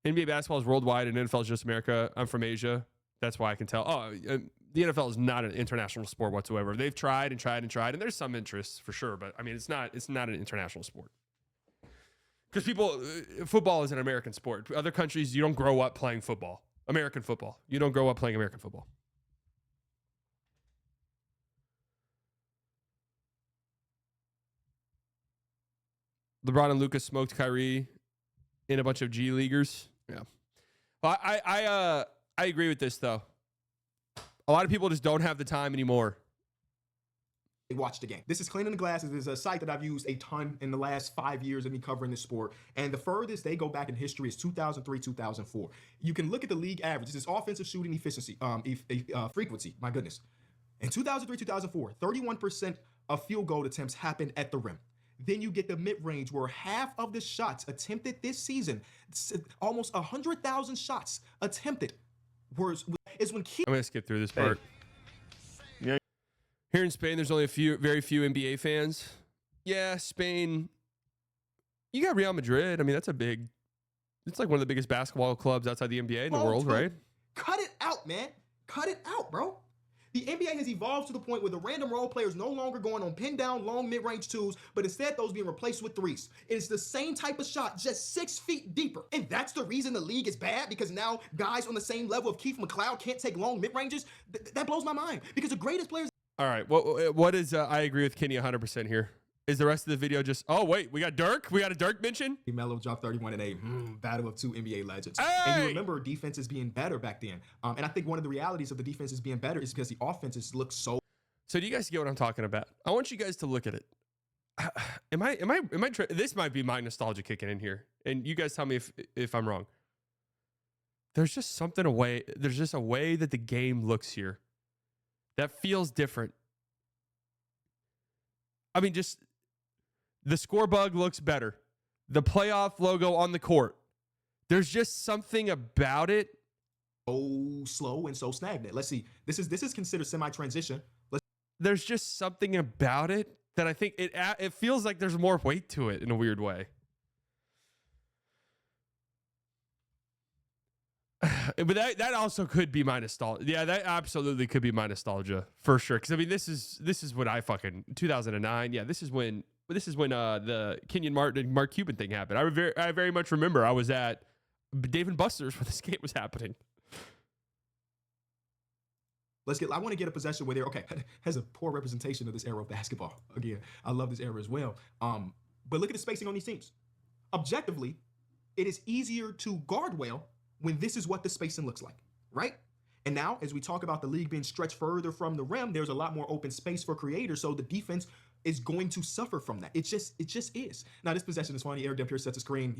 NBA basketball is worldwide and NFL is just America. I'm from Asia. That's why I can tell. The NFL is not an international sport whatsoever. They've tried and tried and tried, and there's some interest for sure, but I mean, it's not an international sport. Because football is an American sport. Other countries, you don't grow up playing football. American football. You don't grow up playing American football. LeBron and Lucas smoked Kyrie in a bunch of G Leaguers. Yeah. Well, I agree with this, though. A lot of people just don't have the time anymore. They watch the game. This is Cleaning the Glasses. This is a site that I've used a ton in the last 5 years of me covering this sport. And the furthest they go back in history is 2003, 2004. You can look at the league average. This is offensive shooting efficiency, frequency. My goodness. In 2003, 2004, 31% of field goal attempts happened at the rim. Then you get the mid-range, where half of the shots attempted this season, almost 100,000 shots attempted, is when I'm going to skip through this part. Yeah. Here in Spain, there's only very few NBA fans. Yeah, Spain. You got Real Madrid. I mean, it's like one of the biggest basketball clubs outside the NBA in the world, right? Cut it out, man. Cut it out, bro. The NBA has evolved to the point where the random role players no longer going on pin down long mid-range twos, but instead those being replaced with threes. It's the same type of shot, just 6 feet deeper. And that's the reason the league is bad, because now guys on the same level of Keith McLeod can't take long mid-ranges. That blows my mind, because the greatest players. All right. What is, I agree with Kenny 100% here. Is the rest of the video just, oh, wait, we got Dirk? We got a Dirk mention? Melo dropped 31 and 8. Battle of two NBA legends. Hey! And you remember defenses being better back then. And I think one of the realities of the defenses being better is because the offenses look so. So do you guys get what I'm talking about? I want you guys to look at it. This might be my nostalgia kicking in here. And you guys tell me if I'm wrong. There's just there's just a way that the game looks here that feels different. I mean, just the score bug looks better. The playoff logo on the court. There's just something about it. So slow and so stagnant. Let's see. This is considered semi-transition. There's just something about it that I think it feels like there's more weight to it in a weird way. But that also could be my nostalgia. Yeah, that absolutely could be my nostalgia for sure. Because I mean, this is when I fucking 2009. Yeah, this is when the Kenyon Martin Mark Cuban thing happened. I very much remember I was at Dave and Buster's when this game was happening. I want to get a possession where they're okay. Has a poor representation of this era of basketball. Again, I love this era as well. But look at the spacing on these teams. Objectively, it is easier to guard well when this is what the spacing looks like, right? And now, as we talk about the league being stretched further from the rim, there's a lot more open space for creators. So the defense is going to suffer from that. It just is. Now, this possession is funny. Eric Dampier sets a screen.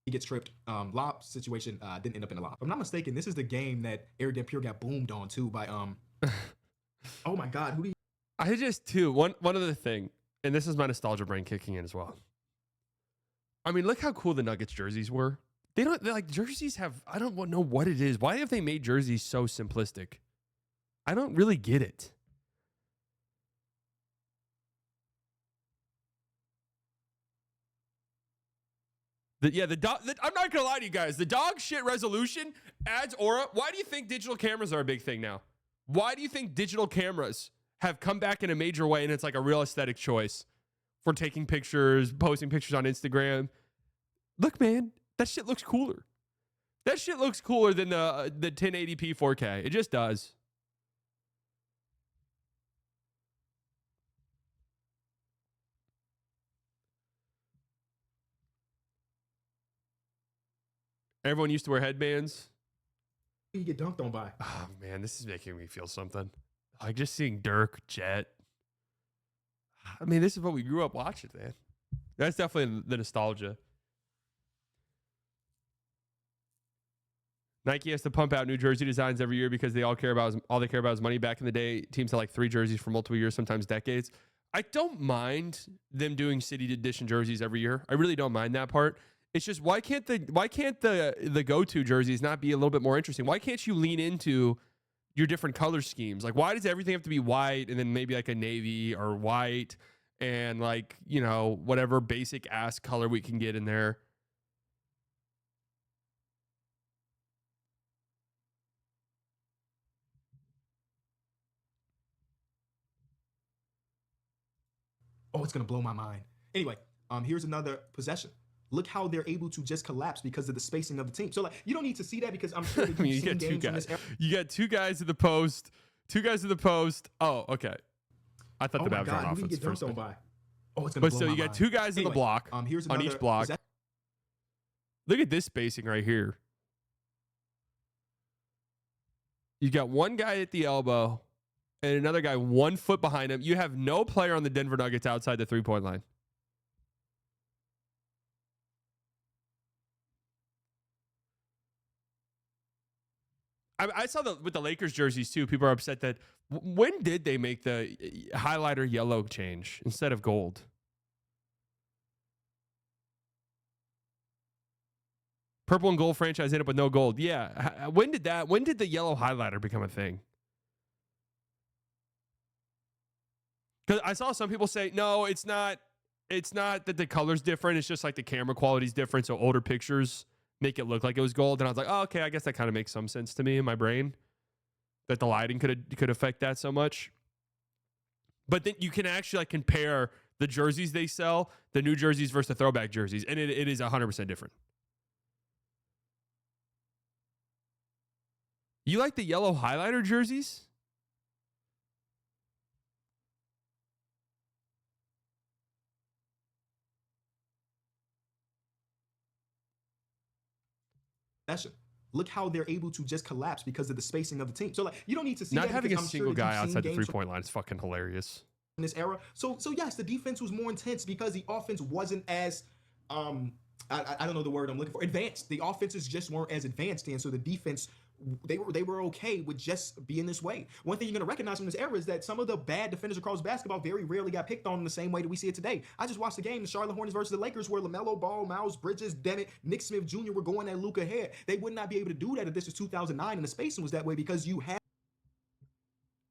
He gets tripped. Lob situation didn't end up in a lob. If I'm not mistaken, this is the game that Eric Dampier got boomed on too by oh my God, who do you? I just too one other thing, and this is my nostalgia brain kicking in as well. I mean, look how cool the Nuggets jerseys were. They're like jerseys have, I don't know what it is. Why have they made jerseys so simplistic? I don't really get it. I'm not gonna lie to you guys. The dog shit resolution adds aura. Why do you think digital cameras are a big thing now? Why do you think digital cameras have come back in a major way and it's like a real aesthetic choice for taking pictures, posting pictures on Instagram? Look, man, that shit looks cooler. That shit looks cooler than the 1080p 4K. It just does. Everyone used to wear headbands. You get dunked on by. Oh, man, this is making me feel something. Like just seeing Dirk, Jet. I mean, this is what we grew up watching, man. That's definitely the nostalgia. Nike has to pump out new jersey designs every year because all they care about is money. Back in the day, teams had like 3 jerseys for multiple years, sometimes decades. I don't mind them doing city edition jerseys every year. I really don't mind that part. It's just why can't the go-to jerseys not be a little bit more interesting? Why can't you lean into your different color schemes? Like, why does everything have to be white and then maybe like a navy or white and like, you know, whatever basic ass color we can get in there? Oh, it's gonna blow my mind. Anyway, here's another possession. Look how they're able to just collapse because of the spacing of the team. So like, you don't need to see that because I'm sure that you've seen games in this era. You got 2 guys in the post. 2 guys in the post. Oh, okay. I thought the Mavs were on offense first. By? Oh, it's gonna but blow so my you got mind. 2 guys in the block here's on each block. Look at this spacing right here. You got one guy at the elbow and another guy 1 foot behind him. You have no player on the Denver Nuggets outside the 3-point line. I saw with the Lakers jerseys too. People are upset that when did they make the highlighter yellow change instead of gold? Purple and gold franchise ended up with no gold. Yeah. When did the yellow highlighter become a thing? Because I saw some people say, no, it's not that the color's different. It's just like the camera quality's different. So older pictures make it look like it was gold. And I was like, oh, okay, I guess that kind of makes some sense to me in my brain that the lighting could affect that so much. But then you can actually like compare the jerseys they sell, the new jerseys versus the throwback jerseys. And it is 100% different. You like the yellow highlighter jerseys? Look how they're able to just collapse because of the spacing of the team. So like, you don't need to see not that having a I'm single sure guy outside the 3-point line is fucking hilarious in this era. So yes, the defense was more intense because the offense wasn't as I don't know the word I'm looking for, advanced. The offenses just weren't as advanced, and so the defense they were okay with just being this way. One thing you're gonna recognize from this era is that some of the bad defenders across basketball very rarely got picked on in the same way that we see it today. I just watched the game, the Charlotte Hornets versus the Lakers, where LaMelo Ball, Miles Bridges, Dennett, Nick Smith Jr. were going at Luka head. They would not be able to do that if this was 2009 and the spacing was that way because you had.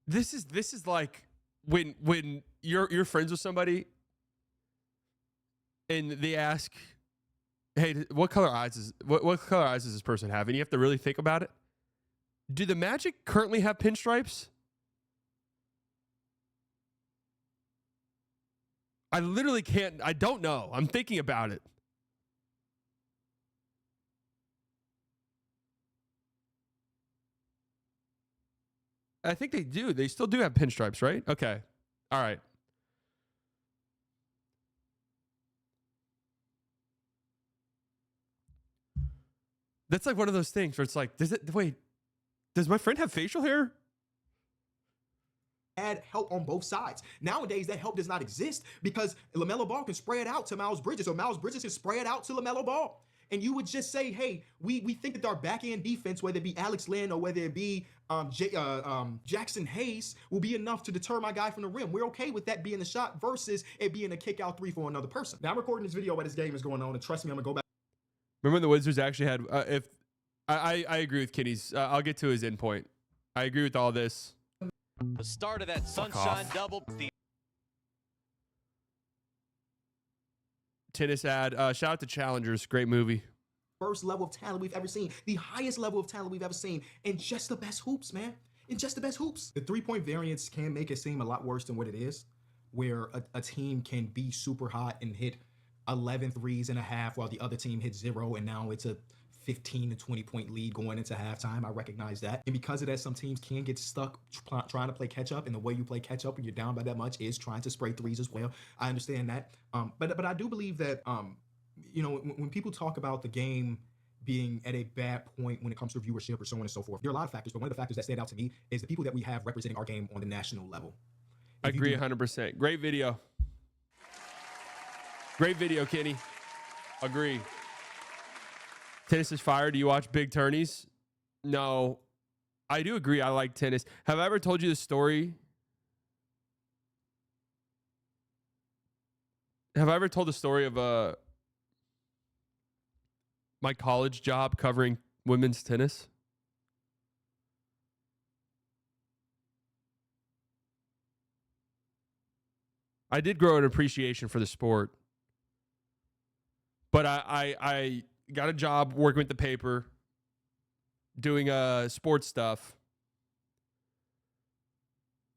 This is like when you're friends with somebody and they ask, hey, what color eyes does this person have? And you have to really think about it. Do the Magic currently have pinstripes? I literally can't. I don't know. I'm thinking about it. I think they do. They still do have pinstripes, right? Okay. All right. That's like one of those things where it's like, does my friend have facial hair? Had help on both sides. Nowadays, that help does not exist because LaMelo Ball can spread out to Miles Bridges, or Miles Bridges can spread out to LaMelo Ball. And you would just say, hey, we think that our back-end defense, whether it be Alex Lynn or whether it be Jackson Hayes, will be enough to deter my guy from the rim. We're okay with that being the shot versus it being a kick-out three for another person. Now, I'm recording this video while this game is going on, and trust me, I'm going to go back. Remember when the Wizards actually had, I agree with Kenny's, I'll get to his end point. I agree with all this. The start of that sunshine double. Tennis ad. Shout out to Challengers. Great movie. First level of talent we've ever seen. The highest level of talent we've ever seen. And just the best hoops, man. In just the best hoops. The three-point variance can make it seem a lot worse than what it is, where a team can be super hot and hit 11 threes and a half while the other team hits 0, and now it's a 15 to 20 point lead going into halftime. I recognize that. And because of that, some teams can get stuck trying to play catch up. And the way you play catch up when you're down by that much is trying to spray threes as well. I understand that. But I do believe that, when people talk about the game being at a bad point when it comes to viewership or so on and so forth, there are a lot of factors, but one of the factors that stand out to me is the people that we have representing our game on the national level. I agree 100%. Great video. Great video, Kenny. Agree. Tennis is fire. Do you watch big tourneys? No. I do agree. I like tennis. Have I ever told you the story? Have I ever told the story of my college job covering women's tennis? I did grow an appreciation for the sport. But I got a job working with the paper, doing sports stuff.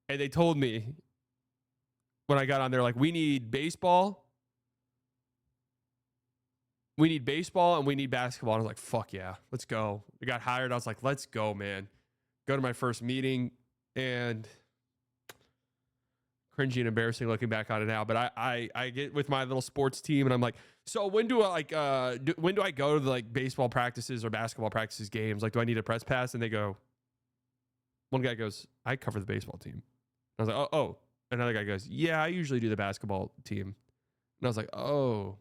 And they told me when I got on there, like, we need baseball. We need baseball and we need basketball. And I was like, fuck yeah, let's go. I got hired. I was like, let's go, man. Go to my first meeting, and cringy and embarrassing looking back on it now. But I get with my little sports team, and I'm like, so when do I when do I go to the like baseball practices or basketball practices games? Like, do I need a press pass? And they go, one guy goes, I cover the baseball team. I was like, oh. Another guy goes, yeah, I usually do the basketball team. And I was like, oh.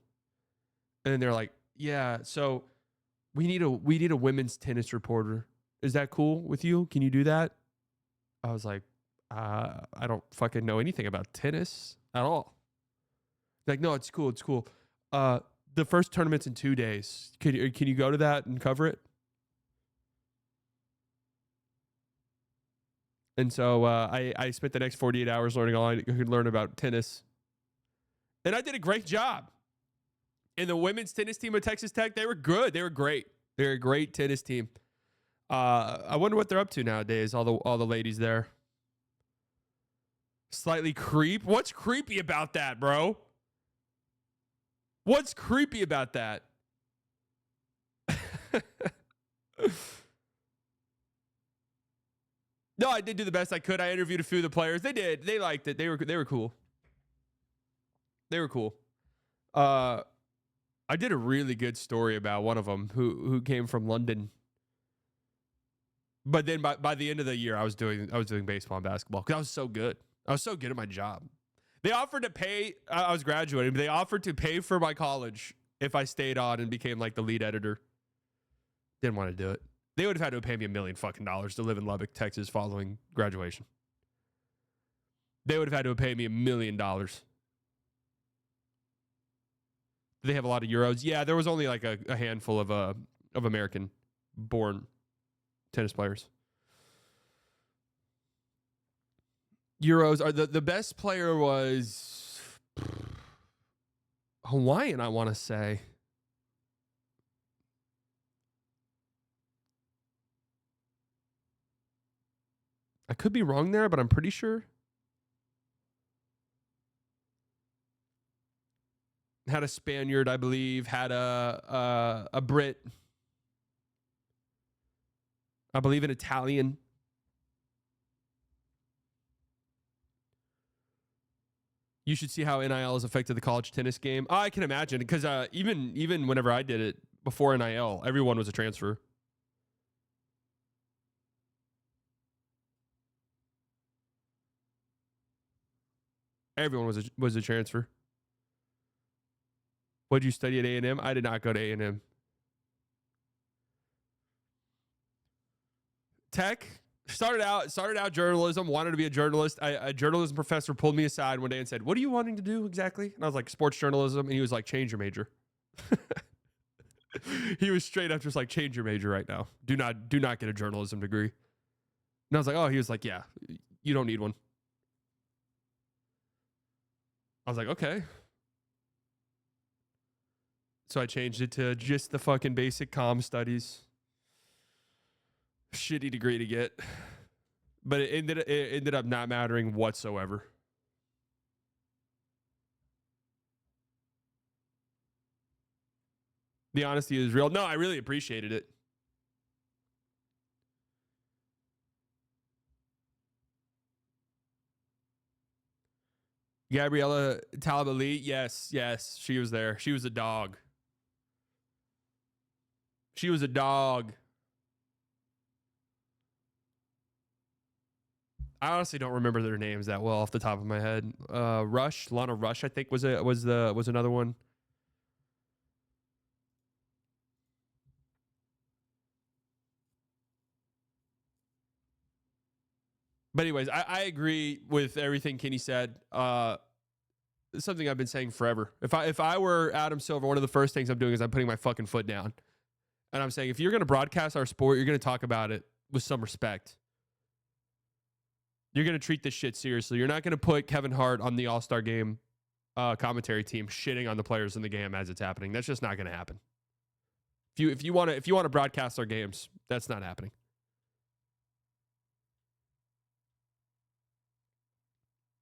And then they're like, yeah, so we need a women's tennis reporter. Is that cool with you? Can you do that? I was like, I don't fucking know anything about tennis at all. Like, no, it's cool. It's cool. The first tournament's in 2 days. Can you go to that and cover it? And so I spent the next 48 hours learning all I could learn about tennis. And I did a great job. And the women's tennis team at Texas Tech, they were good. They were great. They're a great tennis team. I wonder what they're up to nowadays, all the ladies there. Slightly creep? What's creepy about that, bro? What's creepy about that? No, I did do the best I could. I interviewed a few of the players. They did. They liked it. They were cool. They were cool. I did a really good story about one of them who came from London. But then by the end of the year, I was doing baseball and basketball because I was so good. I was so good at my job. They offered to pay. I was graduating, but they offered to pay for my college if I stayed on and became like the lead editor. Didn't want to do it. They would have had to pay me $1 million to live in Lubbock, Texas, following graduation. They would have had to pay me $1 million. Do they have a lot of Euros? Yeah, there was only like a handful of American-born tennis players. Euros are the best player was Hawaiian, I want to say. I could be wrong there, but I'm pretty sure. Had a Spaniard, I believe. Had a Brit. I believe an Italian. You should see how NIL has affected the college tennis game. Oh, I can imagine, because even whenever I did it before NIL, everyone was a transfer. Everyone was a transfer. What did you study at A&M? I did not go to A&M. Tech. Started out journalism, wanted to be a journalist. A journalism professor pulled me aside one day and said, "What are you wanting to do exactly?" And I was like, "Sports journalism." And he was like, "Change your major." He was straight up just like, "Change your major right now. Do not get a journalism degree." And I was like, "Oh," he was like, "Yeah, you don't need one." I was like, "Okay." So I changed it to just the fucking basic comm studies. Shitty degree to get, but it ended up not mattering whatsoever. The honesty is real. No, I really appreciated it. Gabriella Talib, yes, she was there. She was a dog. She was a dog. I honestly don't remember their names that well off the top of my head. Lana Rush, I think was another one. But anyways, I agree with everything Kenny said. It's something I've been saying forever. If I were Adam Silver, one of the first things I'm doing is I'm putting my fucking foot down. And I'm saying, if you're going to broadcast our sport, you're going to talk about it with some respect. You're going to treat this shit seriously. You're not going to put Kevin Hart on the All-Star Game commentary team shitting on the players in the game as it's happening. That's just not going to happen. If you want to broadcast our games, that's not happening.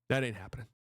That ain't happening.